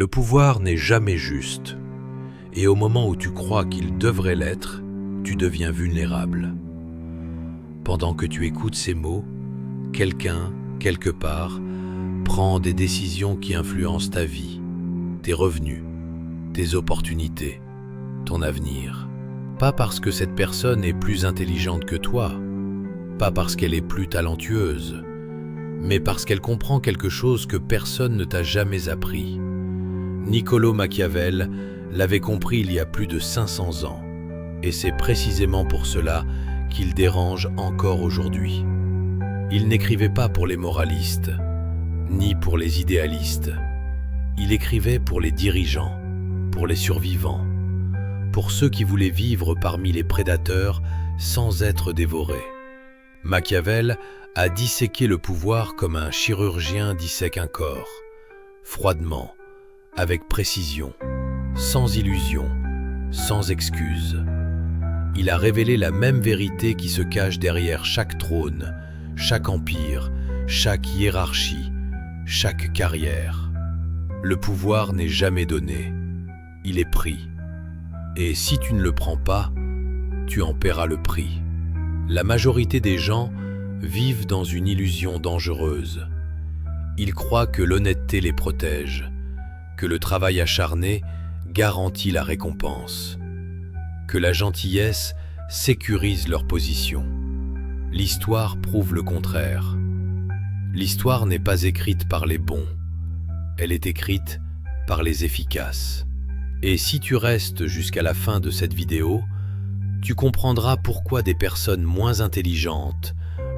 Le pouvoir n'est jamais juste, et au moment où tu crois qu'il devrait l'être, tu deviens vulnérable. Pendant que tu écoutes ces mots, quelqu'un, quelque part, prend des décisions qui influencent ta vie, tes revenus, tes opportunités, ton avenir. Pas parce que cette personne est plus intelligente que toi, pas parce qu'elle est plus talentueuse, mais parce qu'elle comprend quelque chose que personne ne t'a jamais appris. Niccolò Machiavel l'avait compris il y a plus de 500 ans, et c'est précisément pour cela qu'il dérange encore aujourd'hui. Il n'écrivait pas pour les moralistes, ni pour les idéalistes. Il écrivait pour les dirigeants, pour les survivants, pour ceux qui voulaient vivre parmi les prédateurs sans être dévorés. Machiavel a disséqué le pouvoir comme un chirurgien dissèque un corps, froidement, avec précision, sans illusion, sans excuse. Il a révélé la même vérité qui se cache derrière chaque trône, chaque empire, chaque hiérarchie, chaque carrière. Le pouvoir n'est jamais donné, il est pris. Et si tu ne le prends pas, tu en paieras le prix. La majorité des gens vivent dans une illusion dangereuse. Ils croient que l'honnêteté les protège, que le travail acharné garantit la récompense, que la gentillesse sécurise leur position. L'histoire prouve le contraire. L'histoire n'est pas écrite par les bons, elle est écrite par les efficaces. Et si tu restes jusqu'à la fin de cette vidéo, tu comprendras pourquoi des personnes moins intelligentes,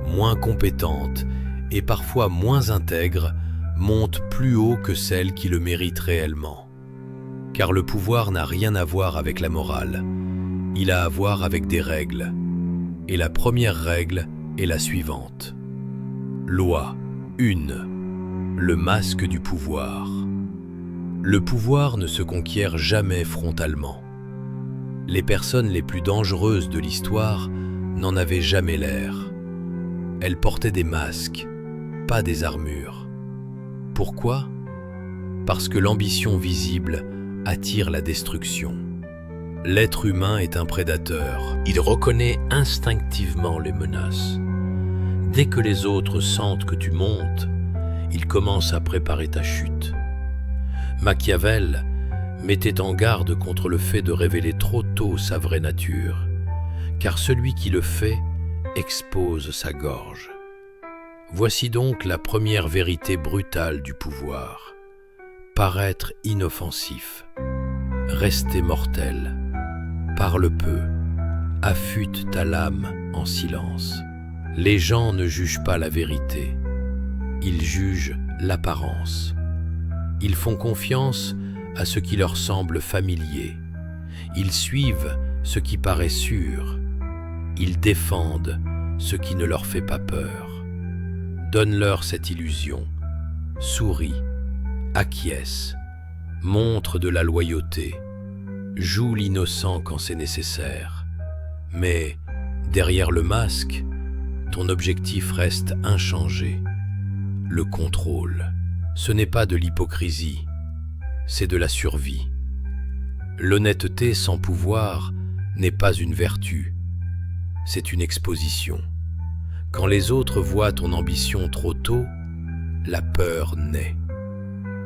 moins compétentes et parfois moins intègres montent plus haut que celles qui le méritent réellement. Car le pouvoir n'a rien à voir avec la morale, il a à voir avec des règles. Et la première règle est la suivante. Loi 1. Le masque du pouvoir. Le pouvoir ne se conquiert jamais frontalement. Les personnes les plus dangereuses de l'histoire n'en avaient jamais l'air. Elles portaient des masques, pas des armures. Pourquoi ? Parce que l'ambition visible attire la destruction. L'être humain est un prédateur. Il reconnaît instinctivement les menaces. Dès que les autres sentent que tu montes, il commence à préparer ta chute. Machiavel mettait en garde contre le fait de révéler trop tôt sa vraie nature, car celui qui le fait expose sa gorge. Voici donc la première vérité brutale du pouvoir. Paraître inoffensif, rester mortel, parle peu, affûte ta lame en silence. Les gens ne jugent pas la vérité, ils jugent l'apparence. Ils font confiance à ce qui leur semble familier. Ils suivent ce qui paraît sûr. Ils défendent ce qui ne leur fait pas peur. Donne-leur cette illusion. Souris, acquiesce, montre de la loyauté. Joue l'innocent quand c'est nécessaire. Mais derrière le masque, ton objectif reste inchangé. Le contrôle. Ce n'est pas de l'hypocrisie, c'est de la survie. L'honnêteté sans pouvoir n'est pas une vertu, c'est une exposition. Quand les autres voient ton ambition trop tôt, la peur naît.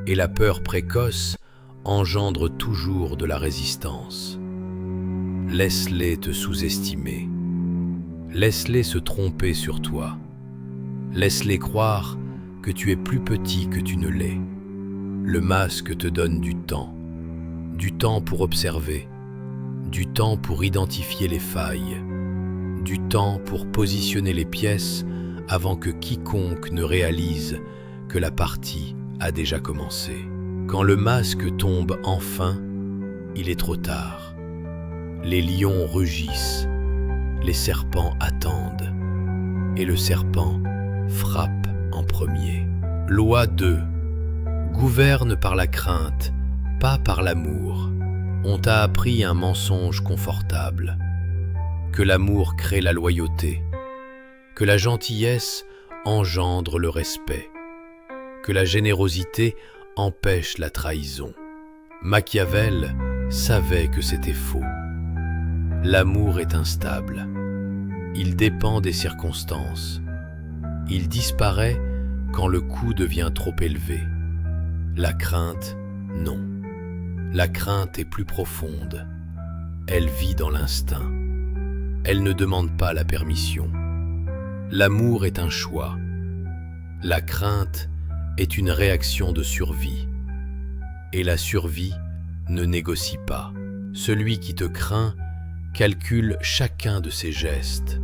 Et la peur précoce engendre toujours de la résistance. Laisse-les te sous-estimer. Laisse-les se tromper sur toi. Laisse-les croire que tu es plus petit que tu ne l'es. Le masque te donne du temps pour observer, du temps pour identifier les failles, du temps pour positionner les pièces avant que quiconque ne réalise que la partie a déjà commencé. Quand le masque tombe enfin, il est trop tard. Les lions rugissent, les serpents attendent, et le serpent frappe en premier. Loi 2. Gouverne par la crainte, pas par l'amour. On t'a appris un mensonge confortable. Que l'amour crée la loyauté. Que la gentillesse engendre le respect. Que la générosité empêche la trahison. Machiavel savait que c'était faux. L'amour est instable. Il dépend des circonstances. Il disparaît quand le coût devient trop élevé. La crainte, non. La crainte est plus profonde. Elle vit dans l'instinct. Elle ne demande pas la permission. L'amour est un choix. La crainte est une réaction de survie. Et la survie ne négocie pas. Celui qui te craint calcule chacun de ses gestes.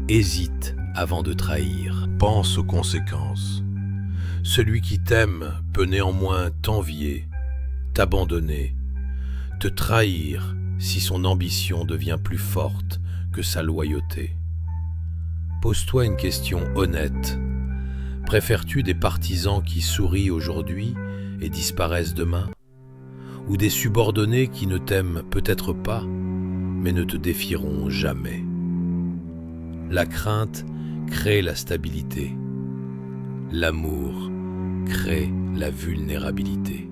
Hésite avant de trahir. Pense aux conséquences. Celui qui t'aime peut néanmoins t'envier, t'abandonner, te trahir si son ambition devient plus forte que sa loyauté. Pose-toi une question honnête. Préfères-tu des partisans qui sourient aujourd'hui et disparaissent demain, ou des subordonnés qui ne t'aiment peut-être pas, mais ne te défieront jamais? La crainte crée la stabilité. L'amour crée la vulnérabilité.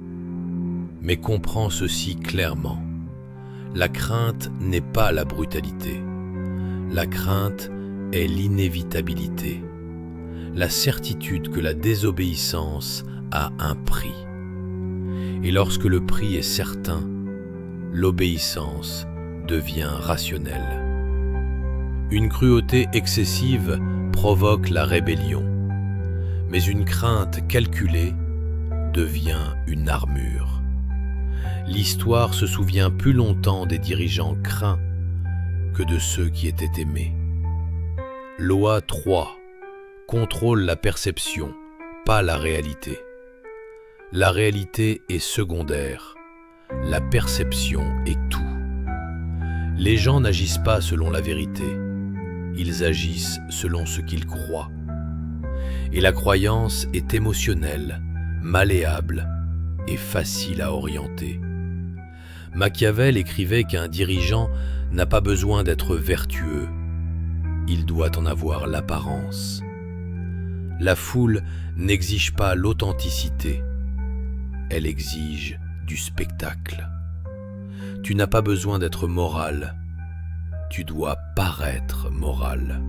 Mais comprends ceci clairement. La crainte n'est pas la brutalité. La crainte est l'inévitabilité. La certitude que la désobéissance a un prix. Et lorsque le prix est certain, l'obéissance devient rationnelle. Une cruauté excessive provoque la rébellion, mais une crainte calculée devient une armure. L'histoire se souvient plus longtemps des dirigeants craints que de ceux qui étaient aimés. Loi 3. Contrôle la perception, pas la réalité. La réalité est secondaire, la perception est tout. Les gens n'agissent pas selon la vérité, ils agissent selon ce qu'ils croient. Et la croyance est émotionnelle, malléable et facile à orienter. Machiavel écrivait qu'un dirigeant n'a pas besoin d'être vertueux, il doit en avoir l'apparence. La foule n'exige pas l'authenticité, elle exige du spectacle. Tu n'as pas besoin d'être moral, tu dois paraître moral.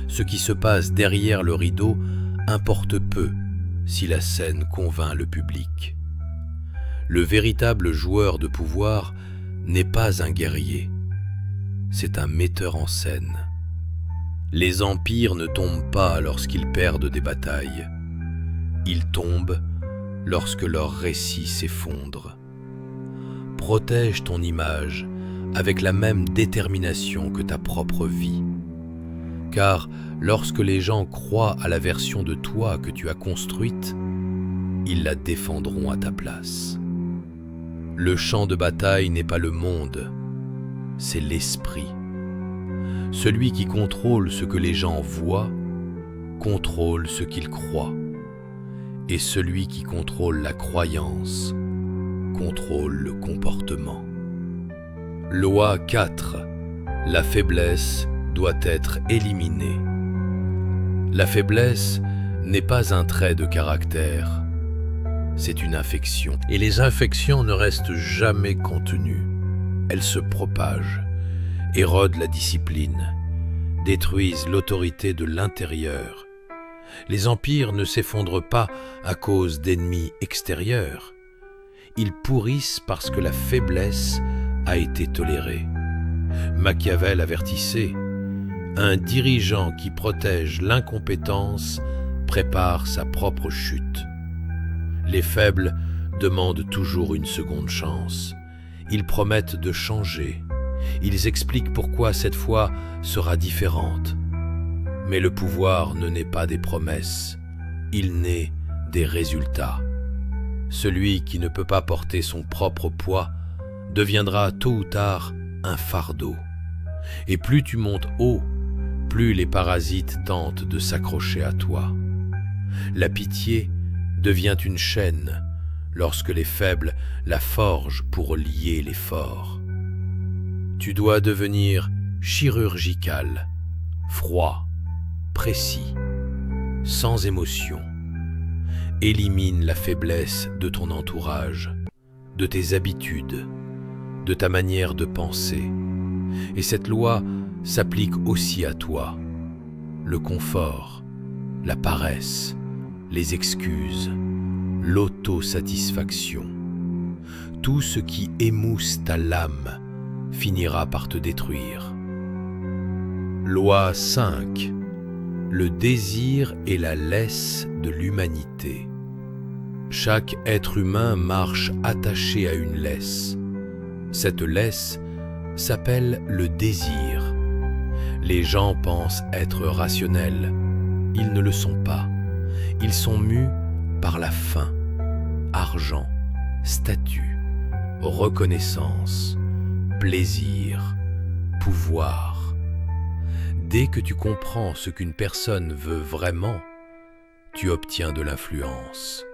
Ce qui se passe derrière le rideau importe peu si la scène convainc le public. Le véritable joueur de pouvoir n'est pas un guerrier, c'est un metteur en scène. Les empires ne tombent pas lorsqu'ils perdent des batailles. Ils tombent lorsque leur récit s'effondre. Protège ton image avec la même détermination que ta propre vie. Car lorsque les gens croient à la version de toi que tu as construite, ils la défendront à ta place. Le champ de bataille n'est pas le monde, c'est l'esprit. Celui qui contrôle ce que les gens voient, contrôle ce qu'ils croient. Et celui qui contrôle la croyance, contrôle le comportement. Loi 4. La faiblesse doit être éliminée. La faiblesse n'est pas un trait de caractère, c'est une infection. Et les infections ne restent jamais contenues. Elles se propagent, érodent la discipline, détruisent l'autorité de l'intérieur. Les empires ne s'effondrent pas à cause d'ennemis extérieurs. Ils pourrissent parce que la faiblesse a été tolérée. Machiavel avertissait, un dirigeant qui protège l'incompétence prépare sa propre chute. Les faibles demandent toujours une seconde chance. Ils promettent de changer. Ils expliquent pourquoi cette fois sera différente. Mais le pouvoir ne naît pas des promesses, il naît des résultats. Celui qui ne peut pas porter son propre poids deviendra tôt ou tard un fardeau. Et plus tu montes haut, plus les parasites tentent de s'accrocher à toi. La pitié devient une chaîne lorsque les faibles la forgent pour lier les forts. Tu dois devenir chirurgical, froid, précis, sans émotion. Élimine la faiblesse de ton entourage, de tes habitudes, de ta manière de penser. Et cette loi s'applique aussi à toi. Le confort, la paresse, les excuses, l'autosatisfaction. Tout ce qui émousse ta lame finira par te détruire. Loi 5. Le désir est la laisse de l'humanité. Chaque être humain marche attaché à une laisse. Cette laisse s'appelle le désir. Les gens pensent être rationnels. Ils ne le sont pas. Ils sont mus par la faim, argent, statut, reconnaissance, plaisir, pouvoir. Dès que tu comprends ce qu'une personne veut vraiment, tu obtiens de l'influence.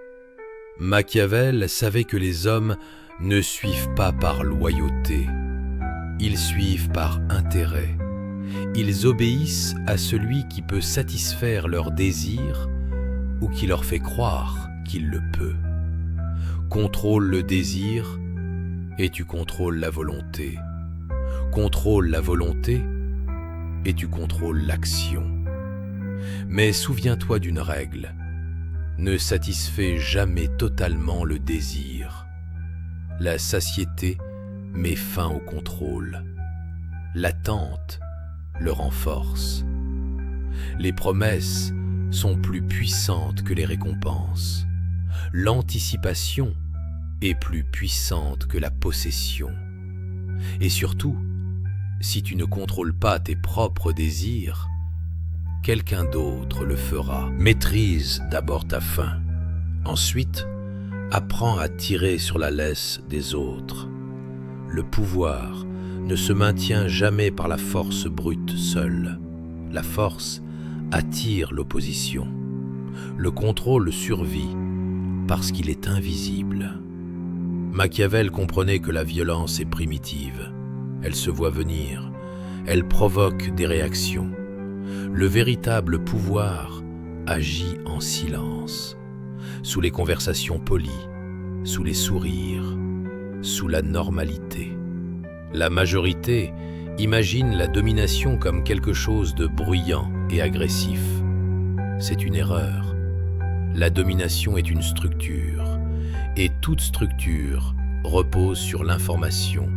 Machiavel savait que les hommes ne suivent pas par loyauté, ils suivent par intérêt. Ils obéissent à celui qui peut satisfaire leurs désirs ou qui leur fait croire qu'il le peut. Contrôle le désir et tu contrôles la volonté. Contrôle la volonté et tu contrôles l'action. Mais souviens-toi d'une règle. Ne satisfais jamais totalement le désir. La satiété met fin au contrôle. L'attente le renforce. Les promesses sont plus puissantes que les récompenses. L'anticipation est plus puissante que la possession. Et surtout, si tu ne contrôles pas tes propres désirs, quelqu'un d'autre le fera. Maîtrise d'abord ta faim. Ensuite, apprends à tirer sur la laisse des autres. Le pouvoir ne se maintient jamais par la force brute seule. La force attire l'opposition. Le contrôle survit parce qu'il est invisible. Machiavel comprenait que la violence est primitive. Elle se voit venir. Elle provoque des réactions. Le véritable pouvoir agit en silence, sous les conversations polies, sous les sourires, sous la normalité. La majorité imagine la domination comme quelque chose de bruyant et agressif. C'est une erreur. La domination est une structure, et toute structure repose sur l'information,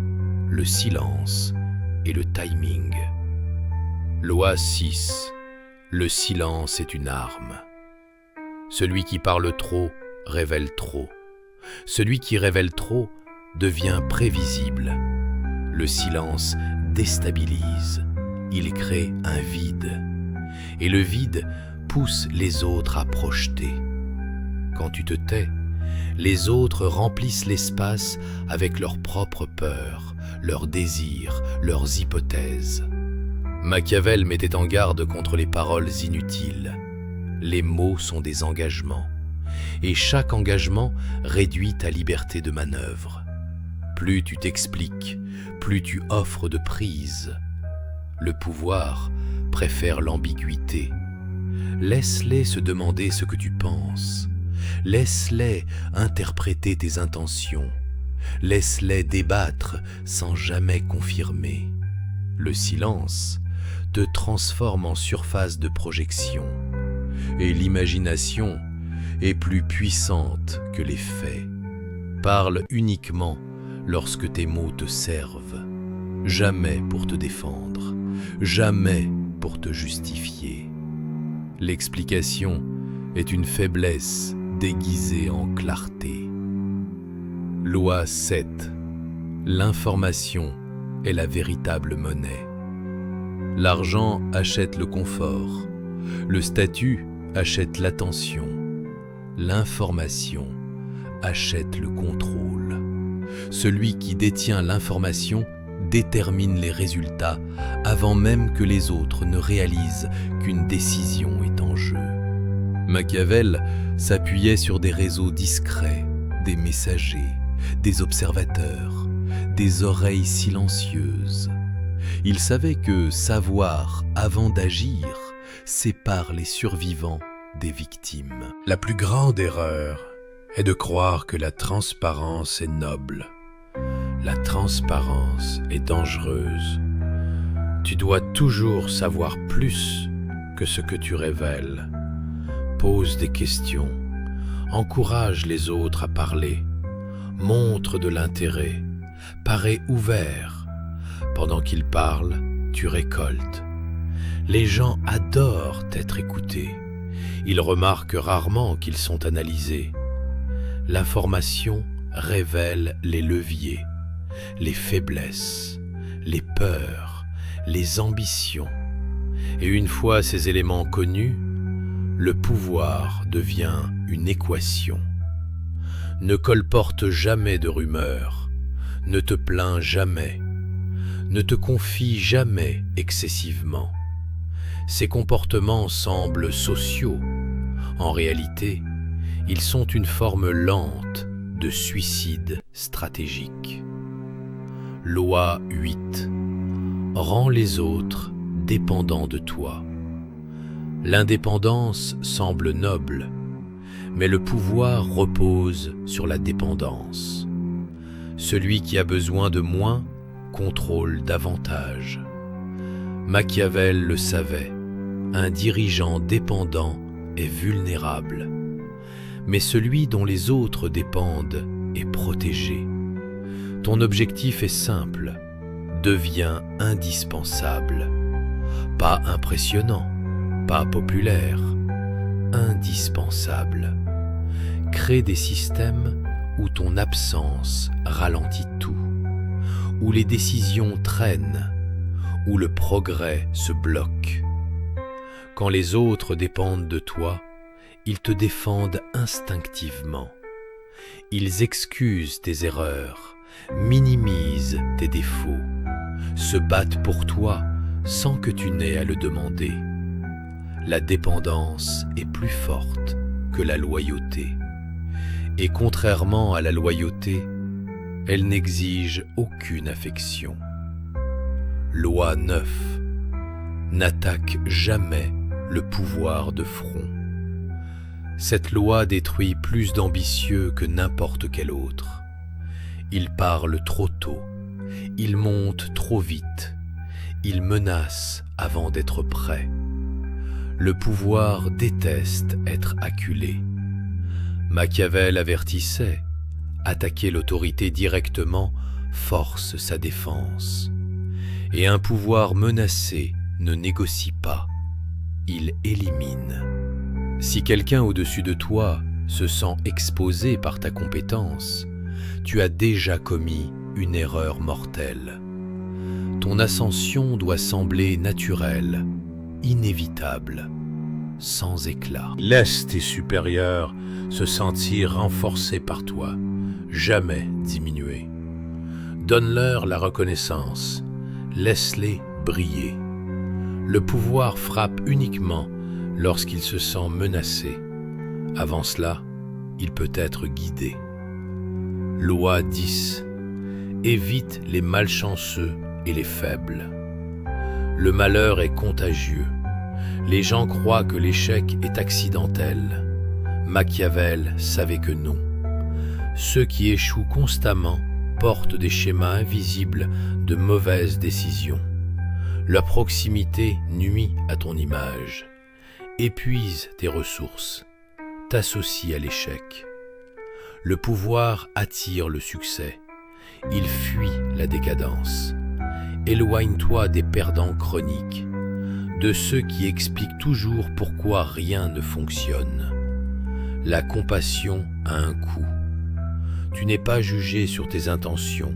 le silence et le timing. Loi 6. Le silence est une arme. Celui qui parle trop révèle trop. Celui qui révèle trop devient prévisible. Le silence déstabilise. Il crée un vide. Et le vide pousse les autres à projeter. Quand tu te tais, les autres remplissent l'espace avec leurs propres peurs, leurs désirs, leurs hypothèses. Machiavel mettait en garde contre les paroles inutiles. Les mots sont des engagements, et chaque engagement réduit ta liberté de manœuvre. Plus tu t'expliques, plus tu offres de prise. Le pouvoir préfère l'ambiguïté. Laisse-les se demander ce que tu penses. Laisse-les interpréter tes intentions. Laisse-les débattre sans jamais confirmer. Le silence te transforme en surface de projection, et l'imagination est plus puissante que les faits. Parle uniquement lorsque tes mots te servent, jamais pour te défendre, jamais pour te justifier. L'explication est une faiblesse déguisée en clarté. Loi 7. L'information est la véritable monnaie. L'argent achète le confort, le statut achète l'attention, l'information achète le contrôle. Celui qui détient l'information détermine les résultats avant même que les autres ne réalisent qu'une décision est en jeu. Machiavel s'appuyait sur des réseaux discrets, des messagers, des observateurs, des oreilles silencieuses. Il savait que savoir avant d'agir sépare les survivants des victimes. La plus grande erreur est de croire que la transparence est noble. La transparence est dangereuse. Tu dois toujours savoir plus que ce que tu révèles. Pose des questions. Encourage les autres à parler. Montre de l'intérêt. Parais ouvert. Pendant qu'ils parlent, tu récoltes. Les gens adorent être écoutés. Ils remarquent rarement qu'ils sont analysés. L'information révèle les leviers, les faiblesses, les peurs, les ambitions. Et une fois ces éléments connus, le pouvoir devient une équation. Ne colporte jamais de rumeurs, ne te plains jamais, ne te confie jamais excessivement. Ces comportements semblent sociaux. En réalité, ils sont une forme lente de suicide stratégique. Loi 8. Rends les autres dépendants de toi. L'indépendance semble noble, mais le pouvoir repose sur la dépendance. Celui qui a besoin de moins contrôle davantage. Machiavel le savait, un dirigeant dépendant est vulnérable, mais celui dont les autres dépendent est protégé. Ton objectif est simple, deviens indispensable, pas impressionnant, pas populaire, indispensable. Crée des systèmes où ton absence ralentit tout, où les décisions traînent, où le progrès se bloque. Quand les autres dépendent de toi, ils te défendent instinctivement. Ils excusent tes erreurs, minimisent tes défauts, se battent pour toi sans que tu n'aies à le demander. La dépendance est plus forte que la loyauté. Et contrairement à la loyauté, elle n'exige aucune affection. Loi 9. N'attaque jamais le pouvoir de front. Cette loi détruit plus d'ambitieux que n'importe quel autre. Ils parlent trop tôt, ils montent trop vite, ils menacent avant d'être prêts. Le pouvoir déteste être acculé. Machiavel avertissait, attaquer l'autorité directement force sa défense. Et un pouvoir menacé ne négocie pas, il élimine. Si quelqu'un au-dessus de toi se sent exposé par ta compétence, tu as déjà commis une erreur mortelle. Ton ascension doit sembler naturelle, inévitable, sans éclat. Laisse tes supérieurs se sentir renforcés par toi, jamais diminués. Donne-leur la reconnaissance, laisse-les briller. Le pouvoir frappe uniquement lorsqu'il se sent menacé. Avant cela, il peut être guidé. Loi 10. Évite les malchanceux et les faibles. Le malheur est contagieux. Les gens croient que l'échec est accidentel. Machiavel savait que non. Ceux qui échouent constamment portent des schémas invisibles de mauvaises décisions. Leur proximité nuit à ton image, épuise tes ressources, t'associe à l'échec. Le pouvoir attire le succès, il fuit la décadence. Éloigne-toi des perdants chroniques, de ceux qui expliquent toujours pourquoi rien ne fonctionne. La compassion a un coût. Tu n'es pas jugé sur tes intentions,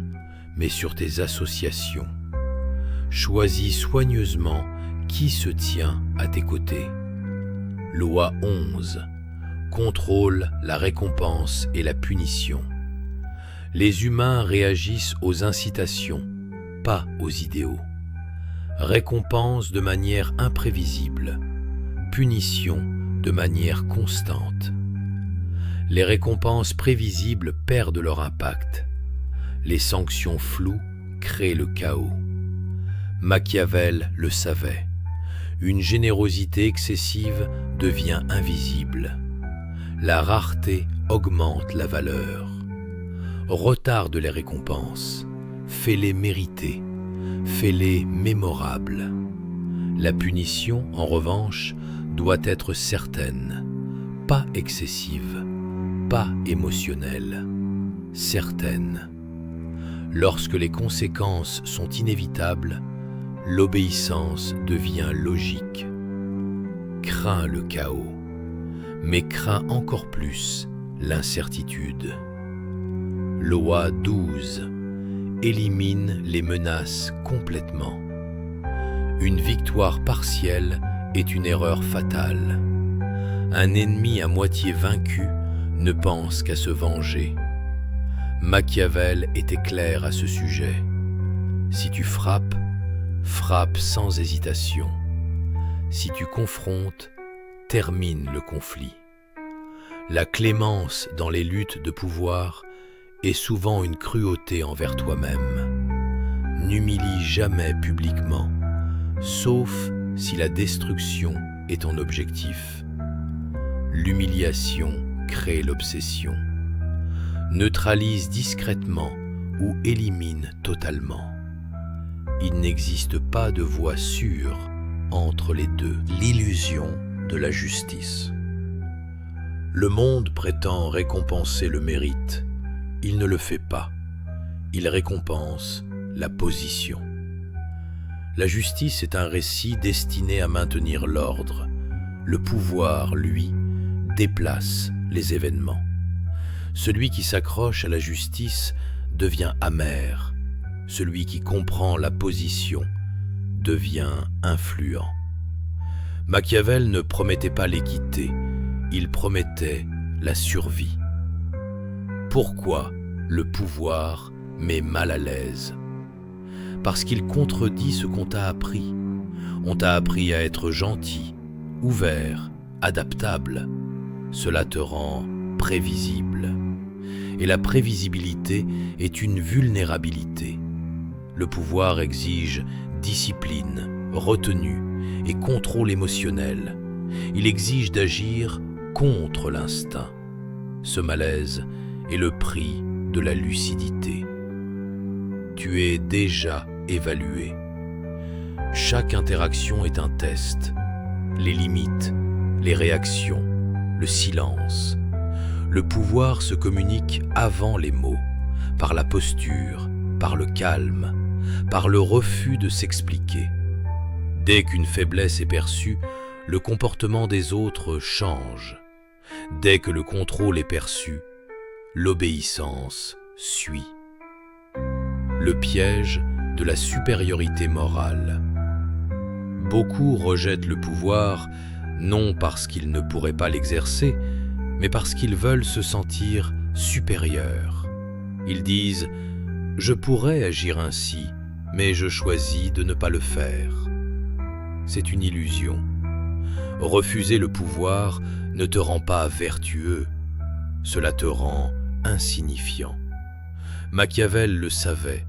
mais sur tes associations. Choisis soigneusement qui se tient à tes côtés. Loi 11. Contrôle la récompense et la punition. Les humains réagissent aux incitations, pas aux idéaux. Récompense de manière imprévisible, punition de manière constante. Les récompenses prévisibles perdent leur impact. Les sanctions floues créent le chaos. Machiavel le savait. Une générosité excessive devient invisible. La rareté augmente la valeur. Retarde les récompenses, fais-les mériter, fais-les mémorables. La punition, en revanche, doit être certaine, pas excessive, pas émotionnelle, certaine. Lorsque les conséquences sont inévitables, l'obéissance devient logique. Crains le chaos, mais crains encore plus l'incertitude. Loi 12. Élimine les menaces complètement. Une victoire partielle est une erreur fatale. Un ennemi à moitié vaincu ne pense qu'à se venger. Machiavel était clair à ce sujet. Si tu frappes, frappe sans hésitation. Si tu confrontes, termine le conflit. La clémence dans les luttes de pouvoir est souvent une cruauté envers toi-même. N'humilie jamais publiquement, sauf si la destruction est ton objectif. L'humiliation crée l'obsession. Neutralise discrètement ou élimine totalement. Il n'existe pas de voie sûre entre les deux. L'illusion de la justice. Le monde prétend récompenser le mérite. Il ne le fait pas. Il récompense la position. La justice est un récit destiné à maintenir l'ordre. Le pouvoir, lui, déplace les événements. Celui qui s'accroche à la justice devient amer. Celui qui comprend la position devient influent. Machiavel ne promettait pas l'équité, il promettait la survie. Pourquoi le pouvoir met mal à l'aise? Parce qu'il contredit ce qu'on t'a appris. On t'a appris à être gentil, ouvert, adaptable. Cela te rend prévisible. Et la prévisibilité est une vulnérabilité. Le pouvoir exige discipline, retenue et contrôle émotionnel. Il exige d'agir contre l'instinct. Ce malaise est le prix de la lucidité. Tu es déjà évalué. Chaque interaction est un test. Les limites, les réactions, le silence. Le pouvoir se communique avant les mots, par la posture, par le calme, par le refus de s'expliquer. Dès qu'une faiblesse est perçue, le comportement des autres change. Dès que le contrôle est perçu, l'obéissance suit. Le piège de la supériorité morale. Beaucoup rejettent le pouvoir, non parce qu'ils ne pourraient pas l'exercer, mais parce qu'ils veulent se sentir supérieurs. Ils disent « Je pourrais agir ainsi, mais je choisis de ne pas le faire ». C'est une illusion. Refuser le pouvoir ne te rend pas vertueux, cela te rend insignifiant. Machiavel le savait,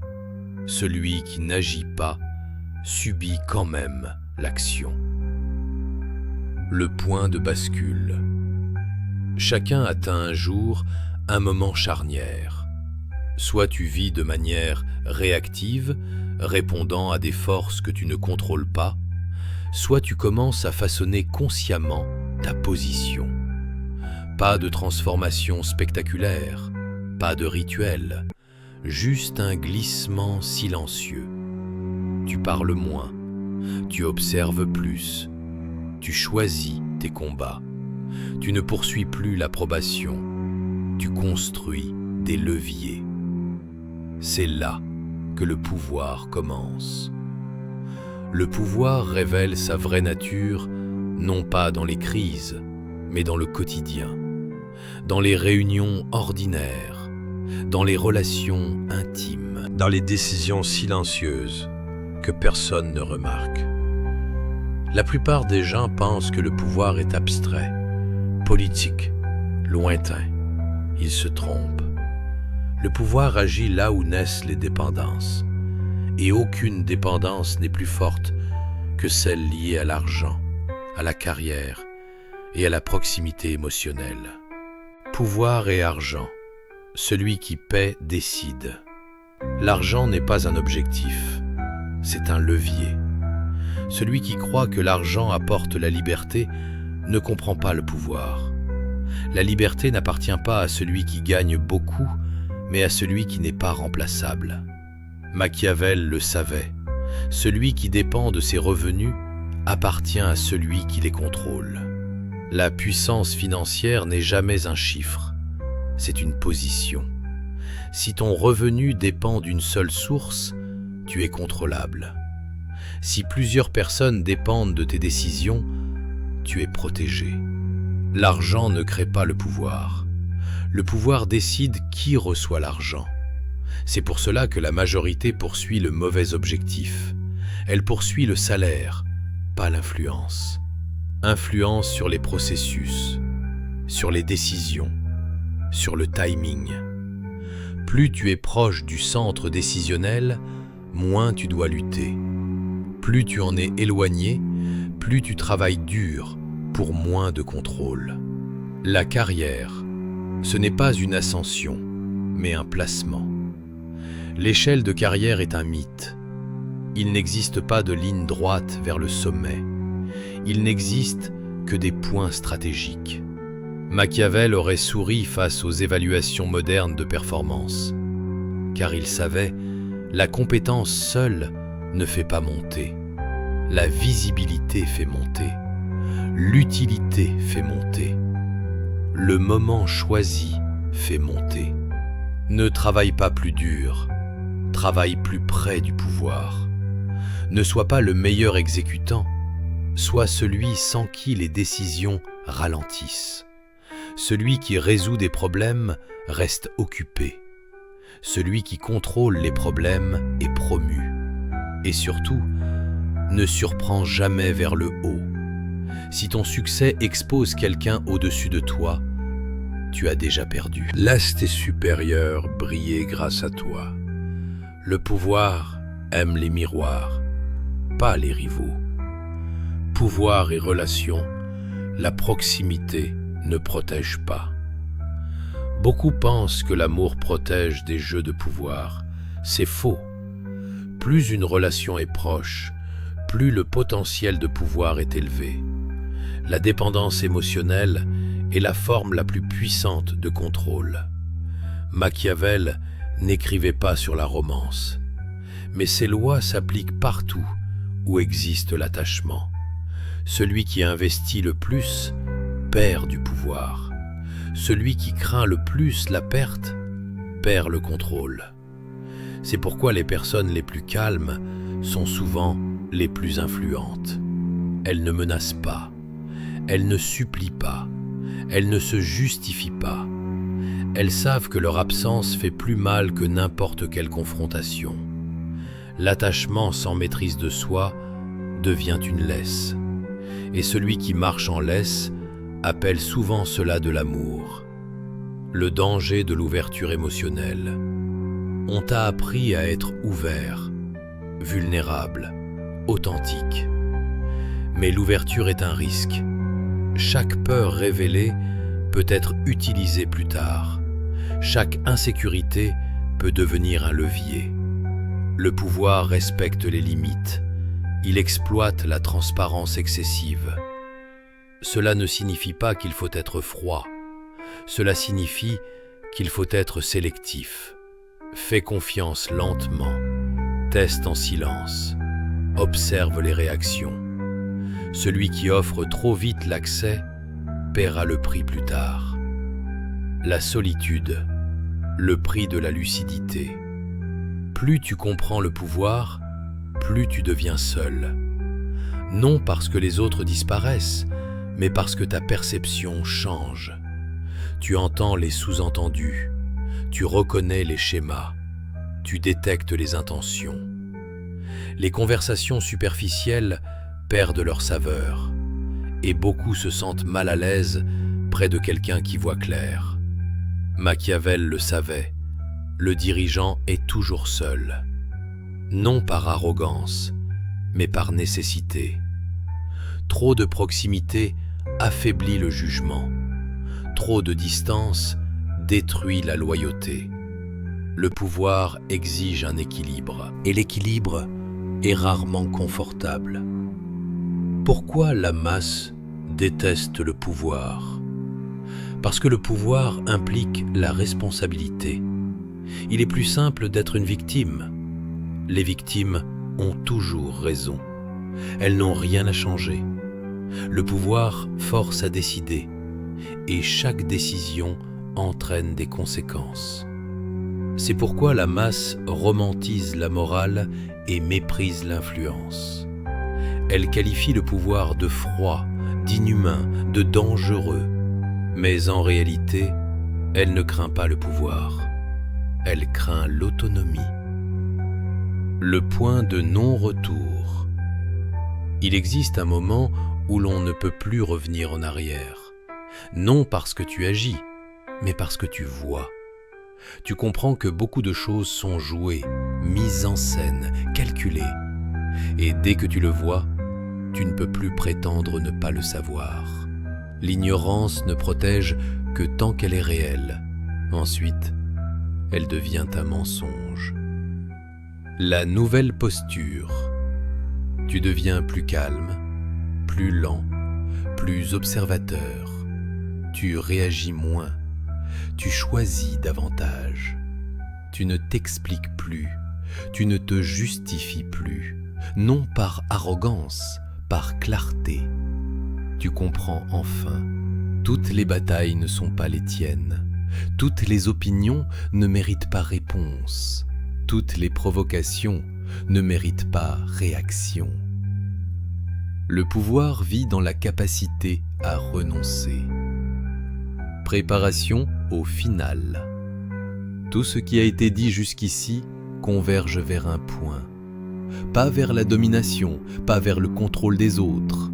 celui qui n'agit pas subit quand même l'action. Le point de bascule. Chacun atteint un jour un moment charnière. Soit tu vis de manière réactive, répondant à des forces que tu ne contrôles pas, soit tu commences à façonner consciemment ta position. Pas de transformation spectaculaire, pas de rituel, juste un glissement silencieux. Tu parles moins, tu observes plus, tu choisis tes combats. Tu ne poursuis plus l'approbation, tu construis des leviers. C'est là que le pouvoir commence. Le pouvoir révèle sa vraie nature, non pas dans les crises, mais dans le quotidien, dans les réunions ordinaires, dans les relations intimes, dans les décisions silencieuses que personne ne remarque. La plupart des gens pensent que le pouvoir est abstrait, politique, lointain. Ils se trompent. Le pouvoir agit là où naissent les dépendances, et aucune dépendance n'est plus forte que celle liée à l'argent, à la carrière et à la proximité émotionnelle. Pouvoir et argent. Celui qui paie décide. L'argent n'est pas un objectif, c'est un levier. Celui qui croit que l'argent apporte la liberté ne comprend pas le pouvoir. La liberté n'appartient pas à celui qui gagne beaucoup, mais à celui qui n'est pas remplaçable. Machiavel le savait. Celui qui dépend de ses revenus appartient à celui qui les contrôle. La puissance financière n'est jamais un chiffre, c'est une position. Si ton revenu dépend d'une seule source, tu es contrôlable. Si plusieurs personnes dépendent de tes décisions, tu es protégé. L'argent ne crée pas le pouvoir. Le pouvoir décide qui reçoit l'argent. C'est pour cela que la majorité poursuit le mauvais objectif. Elle poursuit le salaire, pas l'influence. Influence sur les processus, sur les décisions, sur le timing. Plus tu es proche du centre décisionnel, moins tu dois lutter. Plus tu en es éloigné, plus tu travailles dur pour moins de contrôle. La carrière, ce n'est pas une ascension, mais un placement. L'échelle de carrière est un mythe. Il n'existe pas de ligne droite vers le sommet. Il n'existe que des points stratégiques. Machiavel aurait souri face aux évaluations modernes de performance, car il savait, la compétence seule ne fait pas monter. La visibilité fait monter. L'utilité fait monter. Le moment choisi fait monter. Ne travaille pas plus dur, travaille plus près du pouvoir. Ne sois pas le meilleur exécutant, sois celui sans qui les décisions ralentissent. Celui qui résout des problèmes reste occupé. Celui qui contrôle les problèmes est promu. Et surtout, ne surprends jamais vers le haut. Si ton succès expose quelqu'un au-dessus de toi, tu as déjà perdu. Laisse tes supérieurs briller grâce à toi. Le pouvoir aime les miroirs, pas les rivaux. Pouvoir et relations, la proximité ne protège pas. Beaucoup pensent que l'amour protège des jeux de pouvoir. C'est faux. Plus une relation est proche, plus le potentiel de pouvoir est élevé. La dépendance émotionnelle est la forme la plus puissante de contrôle. Machiavel n'écrivait pas sur la romance, mais ses lois s'appliquent partout où existe l'attachement. Celui qui investit le plus perd du pouvoir. Celui qui craint le plus la perte perd le contrôle. C'est pourquoi les personnes les plus calmes sont souvent les plus influentes. Elles ne menacent pas, elles ne supplient pas, elles ne se justifient pas. Elles savent que leur absence fait plus mal que n'importe quelle confrontation. L'attachement sans maîtrise de soi devient une laisse. Et celui qui marche en laisse appelle souvent cela de l'amour. Le danger de l'ouverture émotionnelle. On t'a appris à être ouvert, vulnérable, authentique. Mais l'ouverture est un risque. Chaque peur révélée peut être utilisée plus tard. Chaque insécurité peut devenir un levier. Le pouvoir respecte les limites. Il exploite la transparence excessive. Cela ne signifie pas qu'il faut être froid. Cela signifie qu'il faut être sélectif. Fais confiance lentement. Teste en silence. Observe les réactions. Celui qui offre trop vite l'accès paiera le prix plus tard. La solitude, le prix de la lucidité. Plus tu comprends le pouvoir, plus tu deviens seul. Non parce que les autres disparaissent, mais parce que ta perception change. Tu entends les sous-entendus, tu reconnais les schémas, tu détectes les intentions. Les conversations superficielles perdent leur saveur, et beaucoup se sentent mal à l'aise près de quelqu'un qui voit clair. Machiavel le savait, le dirigeant est toujours seul. Non par arrogance, mais par nécessité. Trop de proximité affaiblit le jugement. Trop de distance détruit la loyauté. Le pouvoir exige un équilibre, et l'équilibre est rarement confortable. Pourquoi la masse déteste le pouvoir? Parce que le pouvoir implique la responsabilité. Il est plus simple d'être une victime. Les victimes ont toujours raison. Elles n'ont rien à changer. Le pouvoir force à décider, et chaque décision entraîne des conséquences. C'est pourquoi la masse romantise la morale et méprise l'influence. Elle qualifie le pouvoir de froid, d'inhumain, de dangereux. Mais en réalité, elle ne craint pas le pouvoir. Elle craint l'autonomie. Le point de non-retour. Il existe un moment où l'on ne peut plus revenir en arrière. Non parce que tu agis, mais parce que tu vois. Tu comprends que beaucoup de choses sont jouées, mises en scène, calculées. Et dès que tu le vois, tu ne peux plus prétendre ne pas le savoir. L'ignorance ne protège que tant qu'elle est réelle. Ensuite, elle devient un mensonge. La nouvelle posture. Tu deviens plus calme, plus lent, plus observateur. Tu réagis moins. Tu choisis davantage. Tu ne t'expliques plus. Tu ne te justifies plus. Non par arrogance, par clarté. Tu comprends enfin. Toutes les batailles ne sont pas les tiennes. Toutes les opinions ne méritent pas réponse. Toutes les provocations ne méritent pas réaction. Le pouvoir vit dans la capacité à renoncer. Préparation au final. Tout ce qui a été dit jusqu'ici converge vers un point. Pas vers la domination, pas vers le contrôle des autres,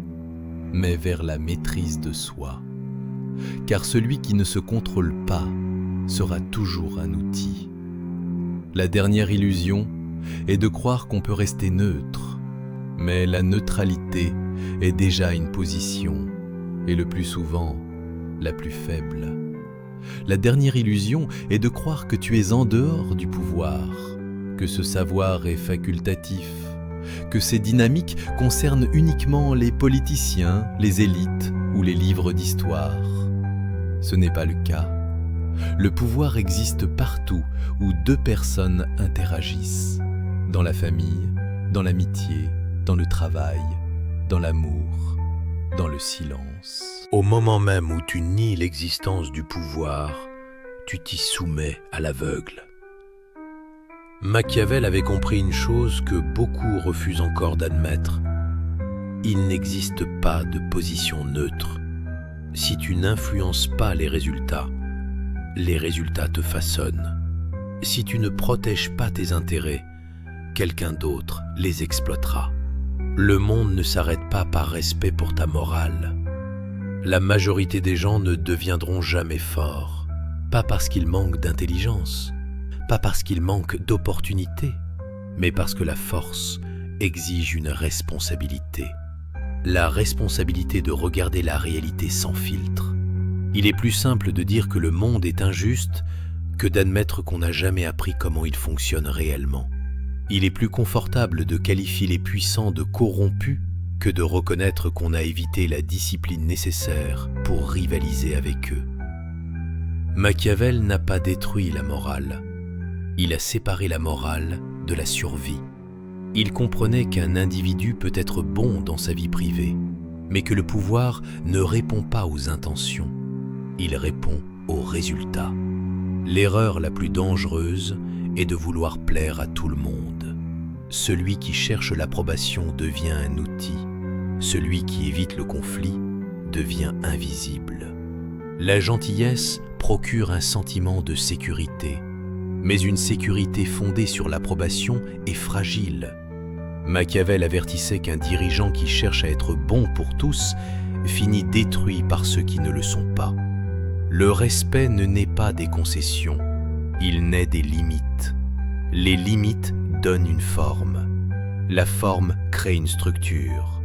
mais vers la maîtrise de soi. Car celui qui ne se contrôle pas sera toujours un outil. La dernière illusion est de croire qu'on peut rester neutre, mais la neutralité est déjà une position, et le plus souvent, la plus faible. La dernière illusion est de croire que tu es en dehors du pouvoir, que ce savoir est facultatif, que ces dynamiques concernent uniquement les politiciens, les élites ou les livres d'histoire. Ce n'est pas le cas. Le pouvoir existe partout où deux personnes interagissent, dans la famille, dans l'amitié, dans le travail, dans l'amour, dans le silence. Au moment même où tu nies l'existence du pouvoir, tu t'y soumets à l'aveugle. Machiavel avait compris une chose que beaucoup refusent encore d'admettre. Il n'existe pas de position neutre. Si tu n'influences pas les résultats te façonnent. Si tu ne protèges pas tes intérêts, quelqu'un d'autre les exploitera. Le monde ne s'arrête pas par respect pour ta morale. La majorité des gens ne deviendront jamais forts, pas parce qu'ils manquent d'intelligence, pas parce qu'ils manquent d'opportunités, mais parce que la force exige une responsabilité. La responsabilité de regarder la réalité sans filtre. Il est plus simple de dire que le monde est injuste que d'admettre qu'on n'a jamais appris comment il fonctionne réellement. Il est plus confortable de qualifier les puissants de corrompus que de reconnaître qu'on a évité la discipline nécessaire pour rivaliser avec eux. Machiavel n'a pas détruit la morale. Il a séparé la morale de la survie. Il comprenait qu'un individu peut être bon dans sa vie privée, mais que le pouvoir ne répond pas aux intentions. Il répond aux résultats. L'erreur la plus dangereuse est de vouloir plaire à tout le monde. Celui qui cherche l'approbation devient un outil. Celui qui évite le conflit devient invisible. La gentillesse procure un sentiment de sécurité, mais une sécurité fondée sur l'approbation est fragile. Machiavel avertissait qu'un dirigeant qui cherche à être bon pour tous finit détruit par ceux qui ne le sont pas. Le respect ne naît pas des concessions, il naît des limites. Les limites donnent une forme. La forme crée une structure.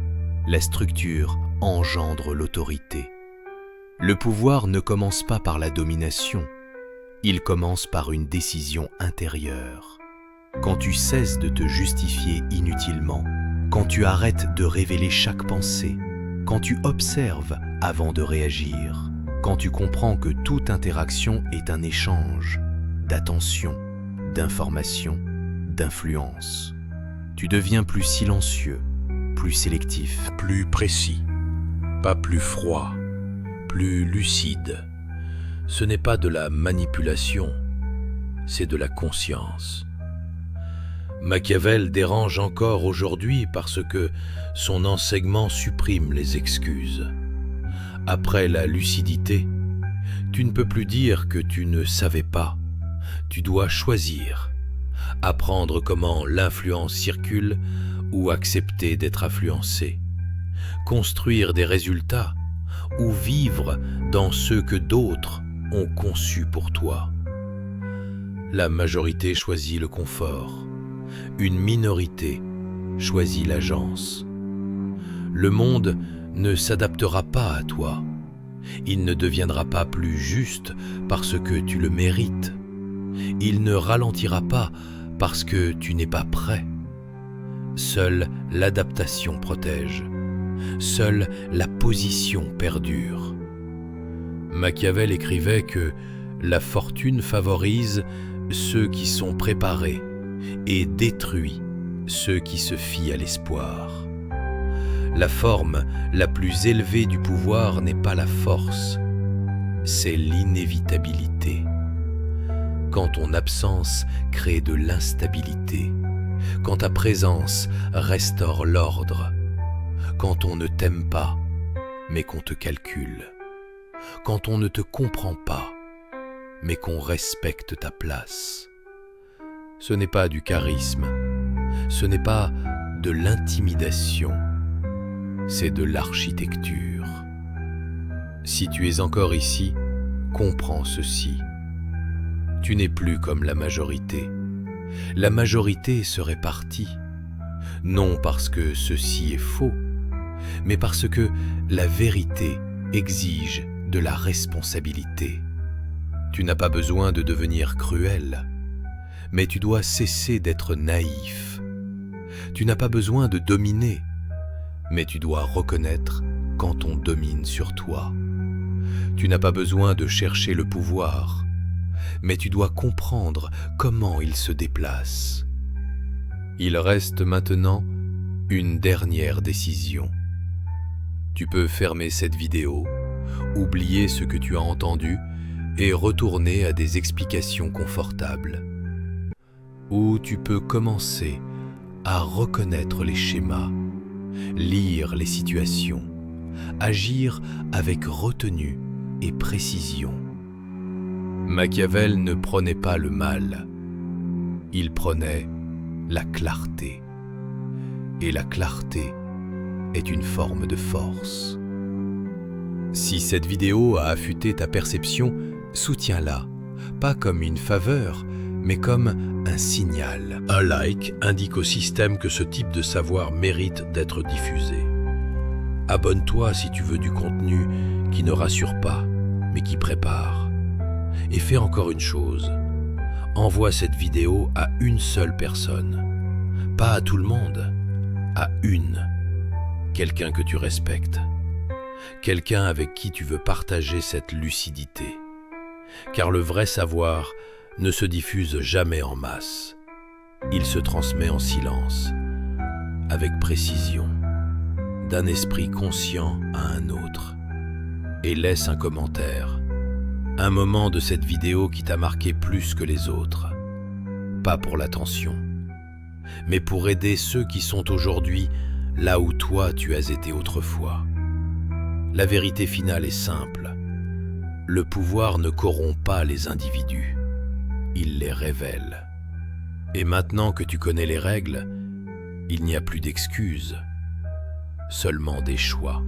La structure engendre l'autorité. Le pouvoir ne commence pas par la domination, il commence par une décision intérieure. Quand tu cesses de te justifier inutilement, quand tu arrêtes de révéler chaque pensée, quand tu observes avant de réagir, quand tu comprends que toute interaction est un échange d'attention, d'information, d'influence, tu deviens plus silencieux, plus sélectif, Plus précis, pas plus froid, plus lucide. Ce n'est pas de la manipulation, c'est de la conscience. Machiavel dérange encore aujourd'hui parce que son enseignement supprime les excuses. Après la lucidité, tu ne peux plus dire que tu ne savais pas. Tu dois choisir, apprendre comment l'influence circule ou accepter d'être influencé, construire des résultats ou vivre dans ceux que d'autres ont conçus pour toi. La majorité choisit le confort, une minorité choisit l'agence. Le monde ne s'adaptera pas à toi. Il ne deviendra pas plus juste parce que tu le mérites. Il ne ralentira pas parce que tu n'es pas prêt. Seule l'adaptation protège. Seule la position perdure. Machiavel écrivait que la fortune favorise ceux qui sont préparés et détruit ceux qui se fient à l'espoir. La forme la plus élevée du pouvoir n'est pas la force, c'est l'inévitabilité. Quand ton absence crée de l'instabilité, quand ta présence restaure l'ordre, quand on ne t'aime pas, mais qu'on te calcule, quand on ne te comprend pas, mais qu'on respecte ta place. Ce n'est pas du charisme, ce n'est pas de l'intimidation, c'est de l'architecture. Si tu es encore ici, comprends ceci. Tu n'es plus comme la majorité. La majorité serait partie, non parce que ceci est faux, mais parce que la vérité exige de la responsabilité. Tu n'as pas besoin de devenir cruel, mais tu dois cesser d'être naïf. Tu n'as pas besoin de dominer, mais tu dois reconnaître quand on domine sur toi. Tu n'as pas besoin de chercher le pouvoir, mais tu dois comprendre comment il se déplace. Il reste maintenant une dernière décision. Tu peux fermer cette vidéo, oublier ce que tu as entendu et retourner à des explications confortables. Ou tu peux commencer à reconnaître les schémas, lire les situations, agir avec retenue et précision. Machiavel ne prenait pas le mal, il prenait la clarté. Et la clarté est une forme de force. Si cette vidéo a affûté ta perception, soutiens-la, pas comme une faveur, mais comme un signal. Un like indique au système que ce type de savoir mérite d'être diffusé. Abonne-toi si tu veux du contenu qui ne rassure pas, mais qui prépare. Et fais encore une chose, envoie cette vidéo à une seule personne. Pas à tout le monde, à une. Quelqu'un que tu respectes. Quelqu'un avec qui tu veux partager cette lucidité. Car le vrai savoir ne se diffuse jamais en masse. Il se transmet en silence, avec précision, d'un esprit conscient à un autre. Et laisse un commentaire, un moment de cette vidéo qui t'a marqué plus que les autres. Pas pour l'attention, mais pour aider ceux qui sont aujourd'hui là où toi tu as été autrefois. La vérité finale est simple. Le pouvoir ne corrompt pas les individus, il les révèle. Et maintenant que tu connais les règles, il n'y a plus d'excuses, seulement des choix.